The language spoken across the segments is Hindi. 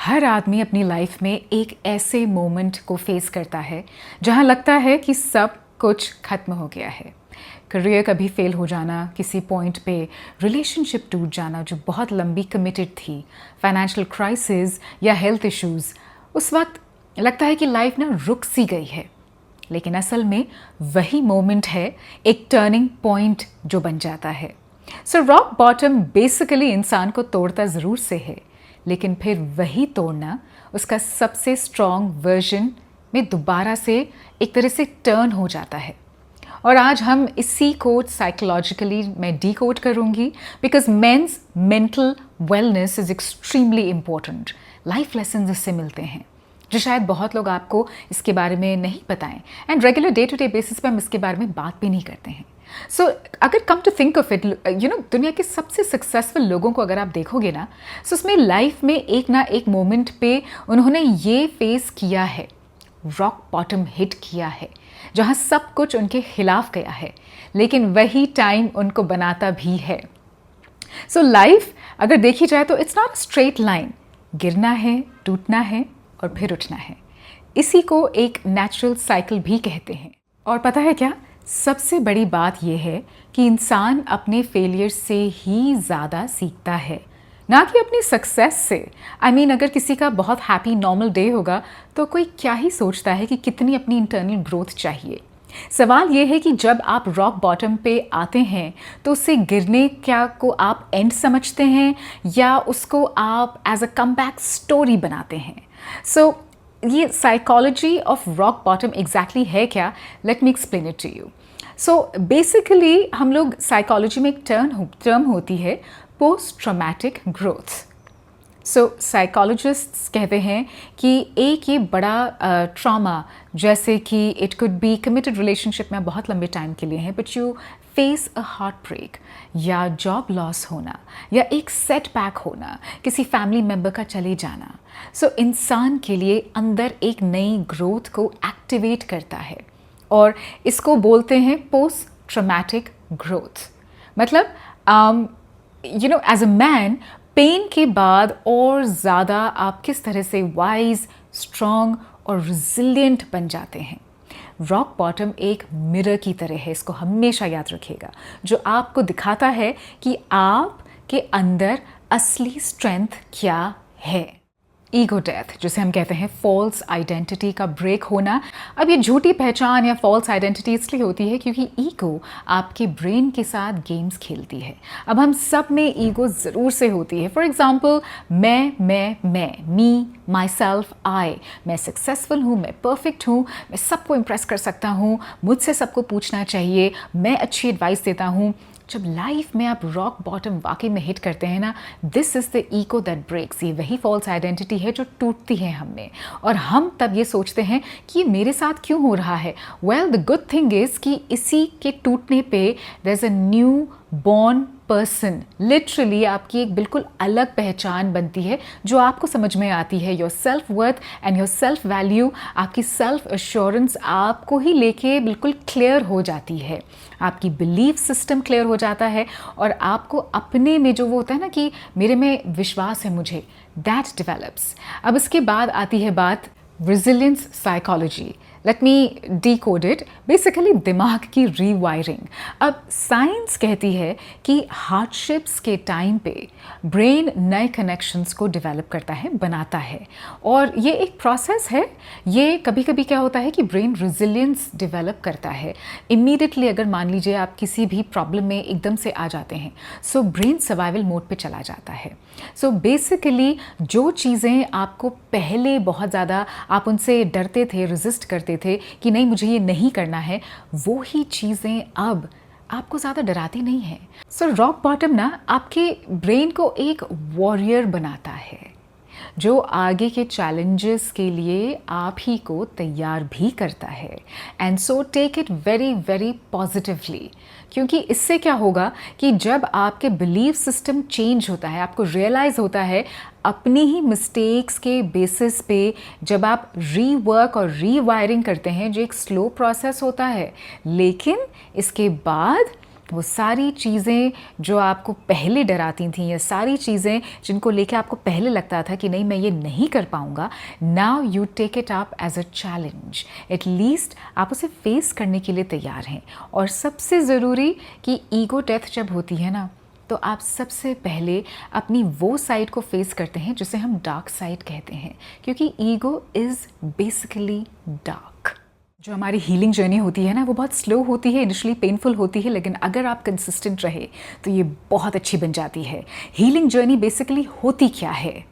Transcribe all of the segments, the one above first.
हर आदमी अपनी लाइफ में एक ऐसे मोमेंट को फेस करता है जहां लगता है कि सब कुछ खत्म हो गया है। करियर कभी फेल हो जाना, किसी पॉइंट पे रिलेशनशिप टूट जाना जो बहुत लंबी कमिटेड थी, फाइनेंशियल क्राइसिस या हेल्थ इश्यूज। उस वक्त लगता है कि लाइफ ना रुक सी गई है, लेकिन असल में वही मोमेंट है एक टर्निंग पॉइंट जो बन जाता है। सो रॉक बॉटम बेसिकली इंसान को तोड़ता ज़रूर से है, लेकिन फिर वही तोड़ना उसका सबसे स्ट्रॉन्ग वर्जन में दोबारा से एक तरह से टर्न हो जाता है। और आज हम इसी को साइकोलॉजिकली मैं डीकोड करूंगी, because men's mental wellness is extremely important. Life lesson इससे मिलते हैं जो शायद बहुत लोग आपको इसके बारे में नहीं बताएं, and regular day to day basis पे हम इसके बारे में बात भी नहीं करते हैं। सो अगर come to think of it, दुनिया के सबसे सक्सेसफुल लोगों को अगर आप देखोगे ना, सो उसमें लाइफ में एक ना एक मोमेंट पे उन्होंने ये फेस किया है, रॉक बॉटम हिट किया है, जहाँ सब कुछ उनके खिलाफ गया है, लेकिन वही टाइम उनको बनाता भी है। सो लाइफ अगर देखी जाए तो इट्स नॉट स्ट्रेट लाइन। गिरना है, टूटना है और फिर उठना है। इसी को एक नेचुरल साइकिल भी कहते हैं। और पता है क्या, सबसे बड़ी बात यह है कि इंसान अपने फेलियर से ही ज़्यादा सीखता है, ना कि अपनी सक्सेस से। अगर किसी का बहुत हैप्पी नॉर्मल डे होगा तो कोई क्या ही सोचता है कि कितनी अपनी इंटरनल ग्रोथ चाहिए। सवाल ये है कि जब आप रॉक बॉटम पे आते हैं तो उससे गिरने क्या को आप एंड समझते हैं या उसको आप एज अ कमबैक स्टोरी बनाते हैं। सो ये psychology of rock bottom exactly है क्या, let me explain it to you. So basically हम लोग साइकोलॉजी में एक टर्म होती है post traumatic growth. So psychologists कहते हैं कि एक ये बड़ा ट्रॉमा, जैसे कि it could be committed relationship में बहुत लंबे टाइम के लिए है, but you face a heart break या जॉब लॉस होना या एक सेटबैक होना, किसी फैमिली मेम्बर का चले जाना। सो इंसान के लिए अंदर एक नई ग्रोथ को एक्टिवेट करता है और इसको बोलते हैं पोस्ट ट्रॉमेटिक ग्रोथ। मतलब एज अ मैन, पेन के बाद और ज़्यादा आप किस तरह से वाइज, स्ट्रॉन्ग और रिजिलियंट बन जाते हैं। रॉक बॉटम एक मिरर की तरह है, इसको हमेशा याद रखिएगा, जो आपको दिखाता है कि आपके अंदर असली स्ट्रेंथ क्या है। ईगो डेथ, जिसे हम कहते हैं फॉल्स आइडेंटिटी का ब्रेक होना। अब ये झूठी पहचान या फॉल्स आइडेंटिटी इसलिए होती है क्योंकि ईगो आपके ब्रेन के साथ गेम्स खेलती है। अब हम सब में ईगो ज़रूर से होती है। फॉर एग्जाम्पल, मैं, मी, माई सेल्फ, आई। मैं सक्सेसफुल हूँ, मैं परफेक्ट हूँ, मैं सबको इम्प्रेस कर सकता हूँ, मुझसे सबको पूछना चाहिए, मैं अच्छी एडवाइस देता हूँ। जब लाइफ में आप रॉक बॉटम वाकई में हिट करते हैं ना, this is the ego that breaks. ये वही फॉल्स आइडेंटिटी है जो टूटती है हम में, और हम तब ये सोचते हैं कि ये मेरे साथ क्यों हो रहा है। Well, the good thing is कि इसी के टूटने पे there is a new born person. Literally आपकी एक बिल्कुल अलग पहचान बनती है जो आपको समझ में आती है। Your self worth and your self value, आपकी सेल्फ एश्योरेंस आपको ही लेके बिल्कुल क्लियर हो जाती है। आपकी बिलीफ सिस्टम क्लियर हो जाता है और आपको अपने में जो वो होता है ना कि मेरे में विश्वास है मुझे, दैट डिवेलप्स। अब इसके बाद आती है बात resilience psychology. Let me decode it. Basically दिमाग की रीवायरिंग। अब साइंस कहती है कि हार्डशिप्स के टाइम पे ब्रेन नए कनेक्शंस को डेवलप करता है, बनाता है, और ये एक प्रोसेस है। ये कभी कभी क्या होता है कि ब्रेन रेजिलियंस डेवलप करता है इमीडिएटली। अगर मान लीजिए आप किसी भी प्रॉब्लम में एकदम से आ जाते हैं, सो ब्रेन सर्वाइवल मोड पे चला जाता है। सो बेसिकली जो चीज़ें आपको पहले बहुत ज़्यादा आप उनसे डरते थे, रेजिस्ट करते थे कि नहीं मुझे ये नहीं करना है, वो ही चीज़ें अब आपको ज़्यादा डराती नहीं है। सो रॉक बॉटम ना आपके ब्रेन को एक वॉरियर बनाता है जो आगे के चैलेंजेस के लिए आप ही को तैयार भी करता है। And so take it very very positively, क्योंकि इससे क्या होगा कि जब आपके बिलीफ सिस्टम चेंज होता है, आपको रियलाइज़ होता है अपनी ही मिस्टेक्स के बेसिस पे, जब आप रीवर्क और रीवायरिंग करते हैं, जो एक स्लो प्रोसेस होता है, लेकिन इसके बाद वो सारी चीज़ें जो आपको पहले डराती थी, या सारी चीज़ें जिनको लेके आपको पहले लगता था कि नहीं मैं ये नहीं कर पाऊँगा, now you take it up as a challenge. At least आप उसे फेस करने के लिए तैयार हैं। और सबसे ज़रूरी कि ईगो डेथ जब होती है ना, तो आप सबसे पहले अपनी वो साइड को फेस करते हैं जिसे हम डार्क साइड कहते हैं, क्योंकि ईगो इज़ बेसिकली डार्क। जो हमारी हीलिंग जर्नी होती है ना, वो बहुत स्लो होती है, इनिशियली पेनफुल होती है, लेकिन अगर आप कंसिस्टेंट रहे तो ये बहुत अच्छी बन जाती है। हीलिंग जर्नी बेसिकली होती क्या है?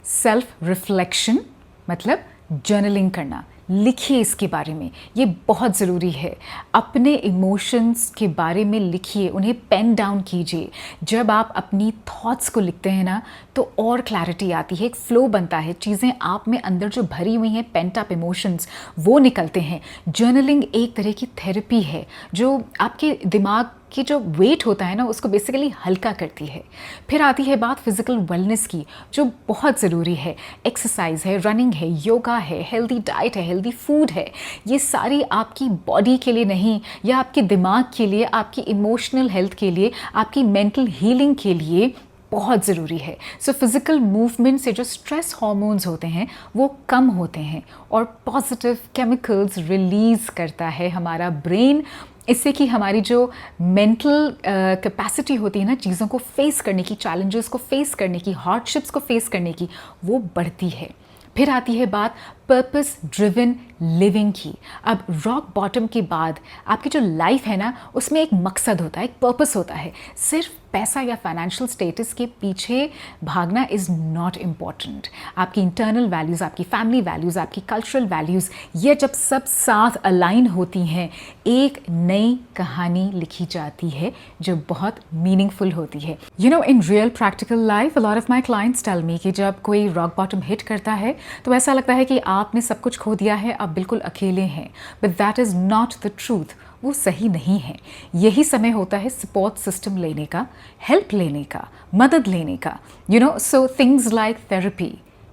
सेल्फ रिफ्लेक्शन, मतलब जर्नलिंग करना। लिखिए इसके बारे में, ये बहुत ज़रूरी है। अपने इमोशंस के बारे में लिखिए, उन्हें पेन डाउन कीजिए। जब आप अपनी थॉट्स को लिखते हैं ना, तो और क्लैरिटी आती है, एक फ्लो बनता है, चीज़ें आप में अंदर जो भरी हुई हैं पेंट अप इमोशंस, वो निकलते हैं। जर्नलिंग एक तरह की थेरेपी है जो आपके दिमाग कि जो वेट होता है ना, उसको बेसिकली हल्का करती है। फिर आती है बात फिज़िकल वेलनेस की, जो बहुत ज़रूरी है। एक्सरसाइज है, रनिंग है, योगा है, हेल्दी डाइट है, हेल्दी फूड है। ये सारी आपकी बॉडी के लिए नहीं, या आपके दिमाग के लिए, आपकी इमोशनल हेल्थ के लिए, आपकी मेंटल हीलिंग के लिए बहुत ज़रूरी है। सो फिज़िकल मूवमेंट से जो स्ट्रेस हार्मोन्स होते हैं वो कम होते हैं, और पॉजिटिव केमिकल्स रिलीज़ करता है हमारा ब्रेन। इससे कि हमारी जो मेंटल कैपेसिटी होती है ना, चीज़ों को फेस करने की, चैलेंजेस को फेस करने की, हार्डशिप्स को फेस करने की, वो बढ़ती है। फिर आती है बात पर्पस ड्रिवन लिविंग की। अब रॉक बॉटम के बाद आपकी जो लाइफ है ना, उसमें एक मकसद होता है, एक पर्पस होता है। सिर्फ पैसा या फाइनेंशियल स्टेटस के पीछे भागना इज़ नॉट इम्पॉर्टेंट। आपकी इंटरनल वैल्यूज़, आपकी फैमिली वैल्यूज़, आपकी कल्चरल वैल्यूज़, ये जब सब साथ अलाइन होती हैं, एक नई कहानी लिखी जाती है जो बहुत मीनिंगफुल होती है। You know, in real practical life, a lot of my clients tell me कि जब कोई रॉक बॉटम हिट करता है तो ऐसा लगता है कि आपने सब कुछ खो दिया है, आप बिल्कुल अकेले हैं। But that is not the truth. वो सही नहीं है। यही समय होता है सपोर्ट सिस्टम लेने का, हेल्प लेने का, मदद लेने का। You know, so things like therapy,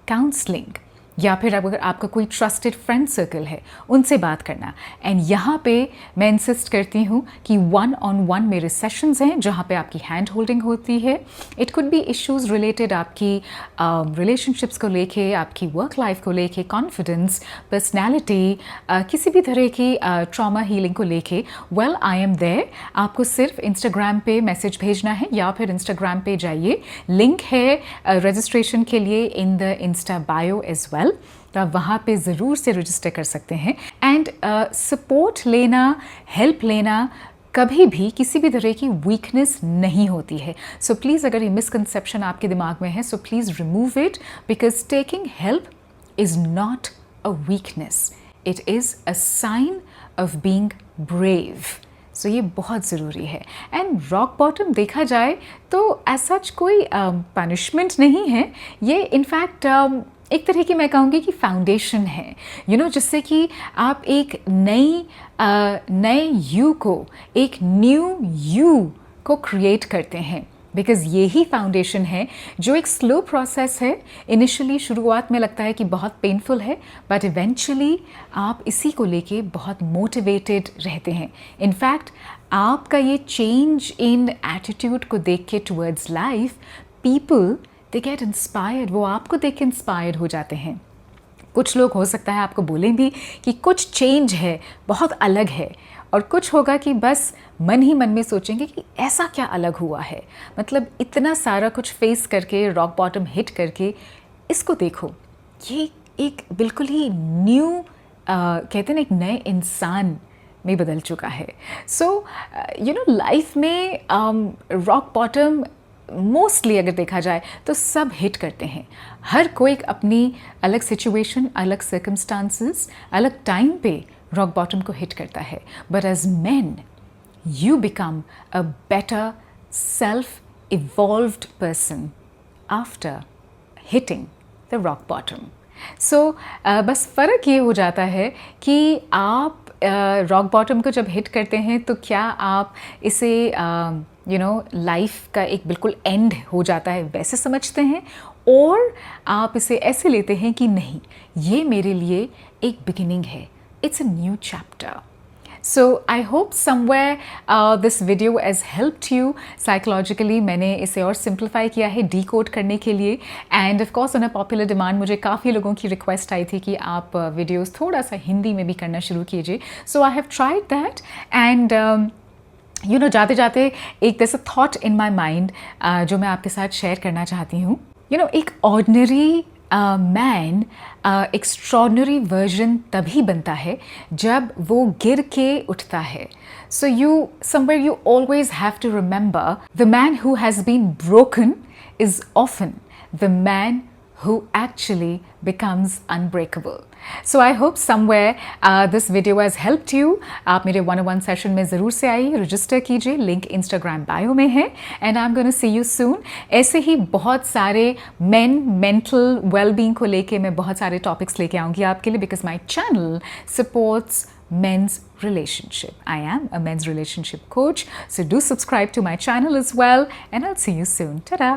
counselling, या फिर अगर आपका कोई ट्रस्टेड फ्रेंड सर्कल है, उनसे बात करना। एंड यहाँ पे मैं इंसिस्ट करती हूँ कि 1-on-1 मेरे सेशंस हैं जहाँ पे आपकी हैंड होल्डिंग होती है। It could B issues related आपकी रिलेशनशिप्स को लेके, आपकी वर्क लाइफ को लेके, कॉन्फिडेंस, पर्सनैलिटी, किसी भी तरह की ट्रॉमा हीलिंग को लेके। Well, I am there. आपको सिर्फ इंस्टाग्राम पे मैसेज भेजना है, या फिर इंस्टाग्राम पे जाइए, लिंक है रजिस्ट्रेशन के लिए in the insta bio as well. तो आप वहाँ पे ज़रूर से रजिस्टर कर सकते हैं। एंड सपोर्ट लेना, हेल्प लेना कभी भी किसी भी तरह की वीकनेस नहीं होती है। सो प्लीज़, अगर ये मिसकंसेप्शन आपके दिमाग में है, so please remove it, because taking help is not a weakness, it is a sign of being brave. So ये बहुत ज़रूरी है। एंड रॉक बॉटम देखा जाए तो एज सच कोई पनिशमेंट नहीं है, ये इनफैक्ट एक तरह की मैं कहूँगी कि फाउंडेशन है, यू नो, जिससे कि आप एक नए यू को, एक न्यू यू को क्रिएट करते हैं। बिकॉज़ यही फाउंडेशन है जो एक स्लो प्रोसेस है। इनिशियली शुरुआत में लगता है कि बहुत पेनफुल है, बट इवेंचुअली आप इसी को लेके बहुत मोटिवेटेड रहते हैं। इनफैक्ट आपका ये चेंज इन एटीट्यूड को देख के towards life, people they get inspired, वो आपको देख के इंस्पायर्ड हो जाते हैं। कुछ लोग हो सकता है आपको बोलें भी कि कुछ चेंज है, बहुत अलग है, और कुछ होगा कि बस मन ही मन में सोचेंगे कि ऐसा क्या अलग हुआ है। मतलब इतना सारा कुछ फेस करके, रॉक बॉटम हिट करके, इसको देखो, ये एक बिल्कुल ही न्यू कहते हैं ना, एक नए इंसान में बदल चुका है। सो यू नो, लाइफ में रॉक बॉटम मोस्टली अगर देखा जाए तो सब हिट करते हैं। हर कोई अपनी अलग सिचुएशन, अलग सर्कमस्टांसेस, अलग टाइम पे रॉक बॉटम को हिट करता है। But as man, you become a better self-evolved person after hitting the rock bottom. So बस फ़र्क ये हो जाता है कि आप रॉक बॉटम को जब हिट करते हैं तो क्या आप इसे यू नो लाइफ का एक बिल्कुल एंड हो जाता है वैसे समझते हैं, और आप इसे ऐसे लेते हैं कि नहीं, ये मेरे लिए एक बिगिनिंग है, it's a new chapter. So I hope somewhere this video has helped you psychologically. मैंने इसे और सिंप्लीफाई किया है डीकोड करने के लिए. End of course on a popular demand मुझे काफ़ी लोगों की रिक्वेस्ट आई थी कि आप वीडियोस थोड़ा सा हिंदी में भी करना शुरू कीजिए. So I have tried that. And you know, जाते जाते एक जैसा थॉट इन माई माइंड जो मैं आपके साथ शेयर करना चाहती हूँ. यू नो, एक ऑर्डिनरी मैन एक्स्ट्रॉर्डनरी वर्जन तभी बनता है जब वो गिर के उठता है. So you somewhere you always have to remember the man who has been broken is often the man who actually becomes unbreakable. So I hope somewhere this video has helped you. आप मेरे 101 सेशन में ज़रूर से आइए, रजिस्टर कीजिए, लिंक इंस्टाग्राम बायो में है. And I am gonna see you soon. ऐसे ही बहुत सारे मेंटल वेलबींग को लेके मैं बहुत सारे टॉपिक्स लेके आऊँगी आपके लिए, because my channel supports men's relationship. I am a men's relationship coach, so do subscribe to my channel as well, and I'll see you soon. Ta-da!